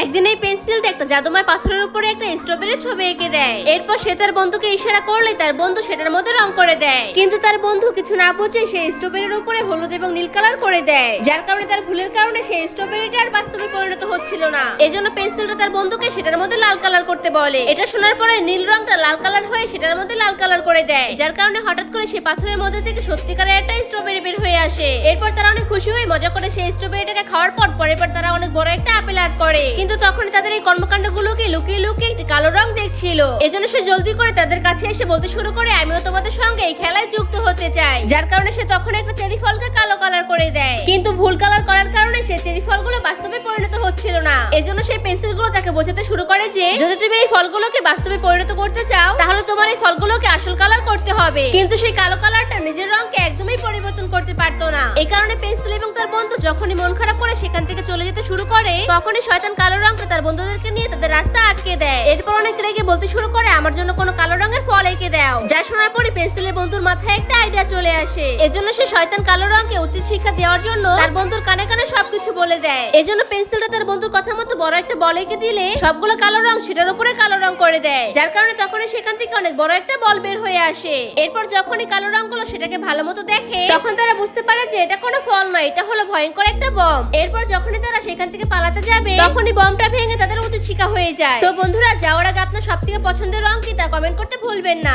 একদিন এই পেন্সিলটা একটা জাদুময় পাথরের উপরে একটা স্ট্রবেরির ছবি এঁকে দেয়। এরপর সে তার বন্ধুকে ইশারা করলে তার বন্ধু সেটার মধ্যে রং করে দেয়, কিন্তু তার বন্ধু কিছু না বুঝে সেই স্ট্রবেরির উপরে হলুদ এবং নীল কালার করে দেয়, যার কারণে তার ভুলের কারণে সেই স্ট্রবেরিটা আর বাস্তবে পরিণত হচ্ছিল না। এজন্য পেন্সিলটা তার বন্ধুকে সেটার মধ্যে লাল কালার করতে বলে। এটা শোনার পরে নীল রংটা লাল কালার হয়ে সেটার মধ্যে লাল কালার করে দেয়, যার কারণে হঠাৎ করে সেই পাথরের মধ্যে থেকে সত্যিকারের একটা স্ট্রবেরি বের হয়ে আসে। এরপর তারা অনেক খুশি হয়ে মজা করে সেই স্ট্রবেরিটাকে খাওয়ার পরের পর তারা অনেক বড় একটা আপেল আর্ট করে, কিন্তু তখন তাদের এই কর্মকাণ্ডগুলোকে লুকিয়ে লুকিয়ে একটি কালো রং দেখছিল। এজন্য সে জলদি করে তাদের কাছে এসে বলতে শুরু করে, আমিও তোমাদের সঙ্গে এই খেলায় যুক্ত হতে চাই। যার কারণে সে তখন একটা চেরি ফলকে কালো কালার করে দেয়, কিন্তু ভুল কালার করার কারণে সেই চেরি ফলগুলো বাস্তবে পরিণত হচ্ছিল না। এজন্য সেই পেন্সিলগুলো তাকে বোঝাতে শুরু করে যে যদি তুমি এই ফলগুলোকে বাস্তবে পরিণত করতে চাও তাহলে তোমার এই ফলগুলোকে আসল কালার করতে হবে। কিন্তু সেই কালো কালারটা নিজের রংকে একদমই পরিবর্তন করতে পারতো না। এই কারণে পেন্সিল এবং তার বন্ধু যখনই মন খারাপ করে সেখান থেকে চলে যেতে শুরু করে, তখনই শয়তান কালো রংকে তার বন্ধুদেরকে নিয়ে তাদের রাস্তা আটকে দেয়। এরপর অনেক রেগে বলতে শুরু করে, আমার জন্য কোনো কালো রঙের ফল এঁকে দাও। যা শোনার পরে পেন্সিলের বন্ধুর মাথায় একটা আইডিয়া চলে আসে। এজন্য সে শয়তান কালো রংকে উচিত শিক্ষা দেওয়ার জন্য তার বন্ধুর কানে কানে সবকিছু বলে দেয়। এজন্য পেন্সিলটা তার বন্ধুর কথা মতো বড় একটা বল এঁকে দিলে সবগুলো কালো রং সেটার উপরে কালো রং করে দেয়, যার কারণে তখনই সেখান থেকে অনেক বড় একটা বল বের হয়ে আসে। এরপর যখনই কালো রংগুলো সেটাকে ভালো মতো দেখে তখন তারা বুঝতে পারে যে এটা কোনো ফল নয়, এটা হলো ভয়ঙ্কর একটা বম। এরপর যখনই তারা সেখান থেকে পালাতে যাবে তখনই বমটা ভেঙে তাদের উচিত শিক্ষা হয়ে যায়। তো বন্ধুরা, যাওয়ার আগে আপনার সবথেকে পছন্দের রং কি তা কমেন্ট করতে ভুলবেন না।